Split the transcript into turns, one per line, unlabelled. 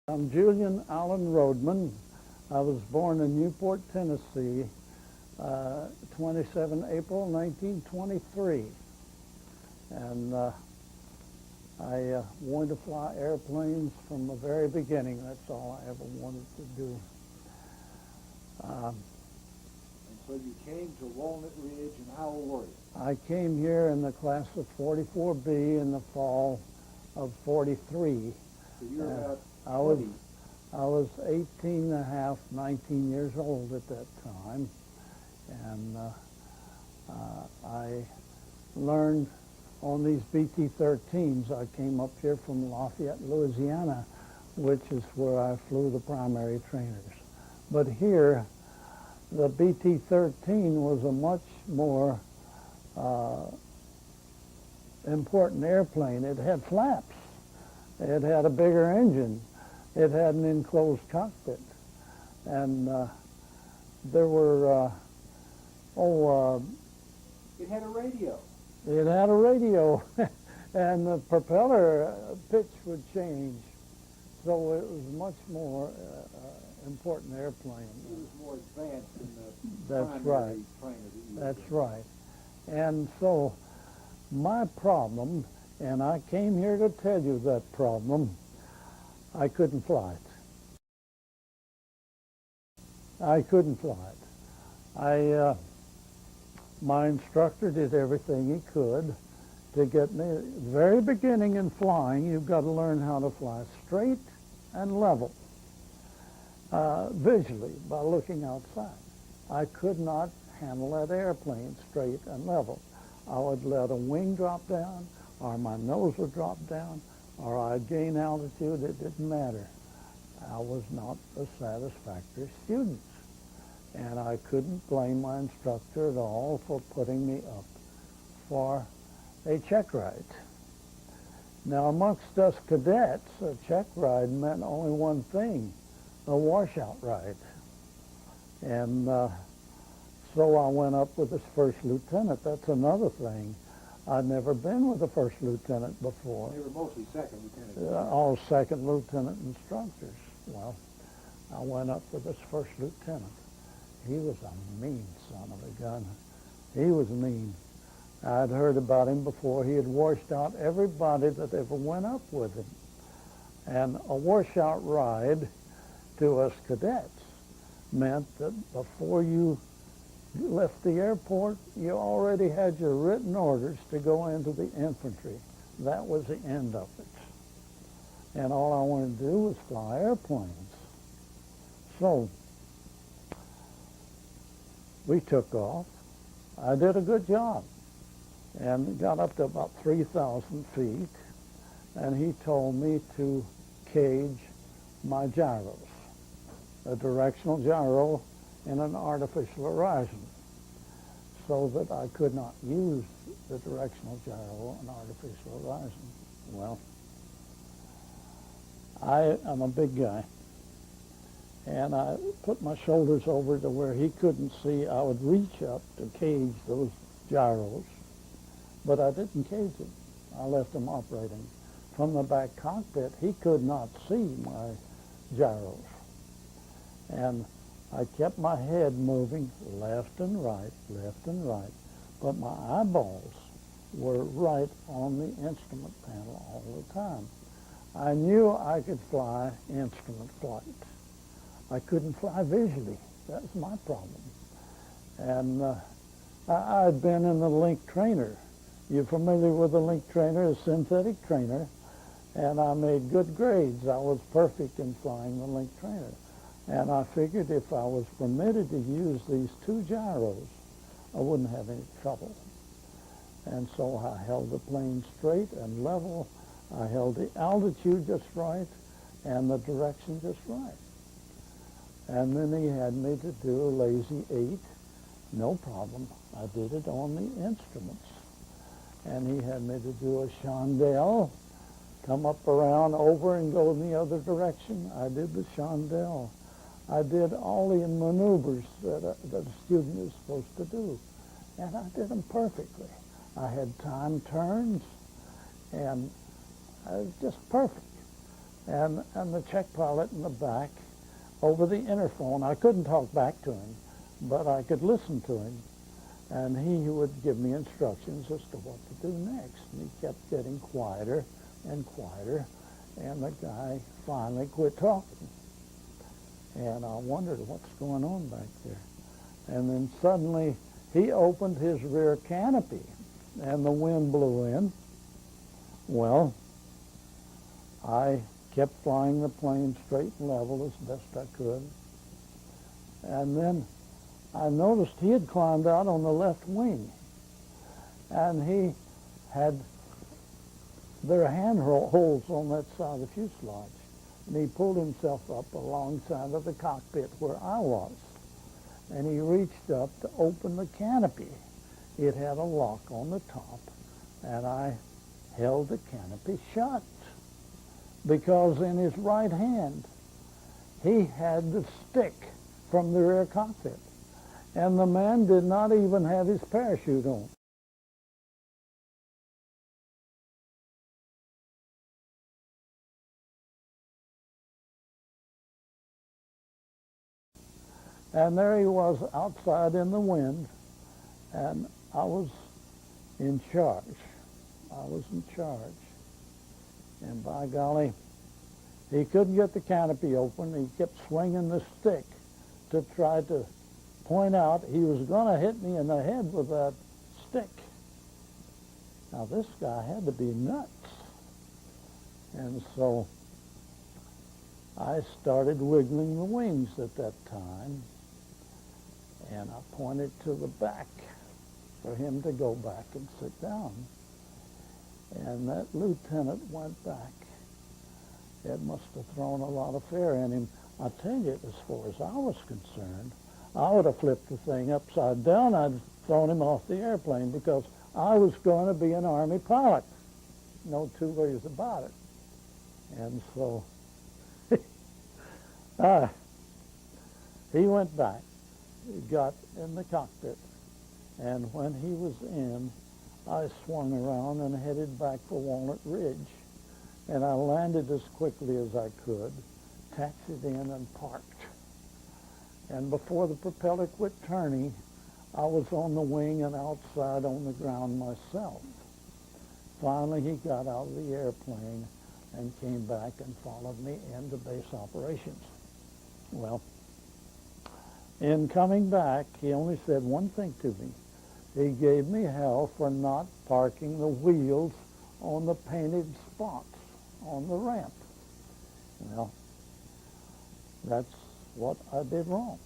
I'm Julian Roadman. I was born in Newport, Tennessee, 27 April 1923. And I wanted to fly airplanes from the very beginning. That's all I ever wanted to do.
And so you came to Walnut Ridge, and how old were you?
I came here in the class of 44B in the fall of 43.
So you were about
I was
20.
I was 18 and a half, 19 years old at that time, and I learned on these BT-13s. I came up here from Lafayette, Louisiana, which is where I flew the primary trainers. But here, the BT-13 was a much more important airplane. It had flaps. It had a bigger engine. It had an enclosed cockpit. And there were,
It had a radio.
it had a radio, and the propeller pitch would change. So it was much more important airplane.
It was more advanced than the
That's
primary
right.
trainer that you
That's
were.
right. And so my problem, and I came here to tell you that problem, I couldn't fly it. I couldn't fly it. My instructor did everything he could to get me. The very beginning in flying, you've got to learn how to fly straight and level, visually, by looking outside. I could not handle that airplane straight and level. I would let a wing drop down, or my nose would drop down, or I'd gain altitude. It didn't matter. I was not a satisfactory student, and I couldn't blame my instructor at all for putting me up for a check ride. Now, amongst us cadets, a check ride meant only one thing: a washout ride. And so I went up with this first lieutenant. That's another thing. I'd never been with a first lieutenant before.
They were mostly second lieutenants.
All second lieutenant instructors. Well, I went up with this first lieutenant. He was a mean son of a gun. He was mean. I'd heard about him before. He had washed out everybody that ever went up with him. And a washout ride to us cadets meant that before you left the airport, you already had your written orders to go into the infantry. That was the end of it. And all I wanted to do was fly airplanes. So we took off. I did a good job and got up to about 3,000 feet, and he told me to cage my gyros, a directional gyro in an artificial horizon, so that I could not use the directional gyro on artificial horizon. Well, I am a big guy, and I put my shoulders over to where he couldn't see. I would reach up to cage those gyros, but I didn't cage them. I left them operating. From the back cockpit, he could not see my gyros. And I kept my head moving left and right, but my eyeballs were right on the instrument panel all the time. I knew I could fly instrument flight. I couldn't fly visually. That was my problem. And I'd been in the link trainer. You're familiar with the link trainer, a synthetic trainer, and I made good grades. I was perfect in flying the link trainer. And I figured if I was permitted to use these two gyros, I wouldn't have any trouble. And so I held the plane straight and level. I held the altitude just right and the direction just right. And then he had me to do a lazy 8. No problem. I did it on the instruments. And he had me to do a chandelle, come up around over and go in the other direction. I did the chandelle. I did all the maneuvers that a student is supposed to do, and I did them perfectly. I had time turns, and it was just perfect. and the check pilot in the back over the interphone. I couldn't talk back to him, but I could listen to him, and he would give me instructions as to what to do next. And he kept getting quieter and quieter, and the guy finally quit talking. And I wondered what's going on back there. And then suddenly he opened his rear canopy, and the wind blew in. Well, I kept flying the plane straight and level as best I could. And then I noticed he had climbed out on the left wing, and he had their handholds on that side of the fuselage. And he pulled himself up alongside of the cockpit where I was. And he reached up to open the canopy. It had a lock on the top, and I held the canopy shut, because in his right hand he had the stick from the rear cockpit, and the man did not even have his parachute on. And there he was outside in the wind, and I was in charge. I was in charge. And by golly, he couldn't get the canopy open. He kept swinging the stick to try to point out he was going to hit me in the head with that stick. Now, this guy had to be nuts. And so I started wiggling the wings at that time, and I pointed to the back for him to go back and sit down. And that lieutenant went back. It must have thrown a lot of fear in him. I tell you, as far as I was concerned, I would have flipped the thing upside down. I'd have thrown him off the airplane, because I was going to be an Army pilot. No two ways about it. And so he went back. He got in the cockpit. And when he was in, I swung around and headed back for Walnut Ridge. And I landed as quickly as I could, taxied in and parked. And before the propeller quit turning, I was on the wing and outside on the ground myself. Finally, he got out of the airplane and came back and followed me into base operations. Well, in coming back, he only said one thing to me. He gave me hell for not parking the wheels on the painted spots on the ramp. Well, that's what I did wrong.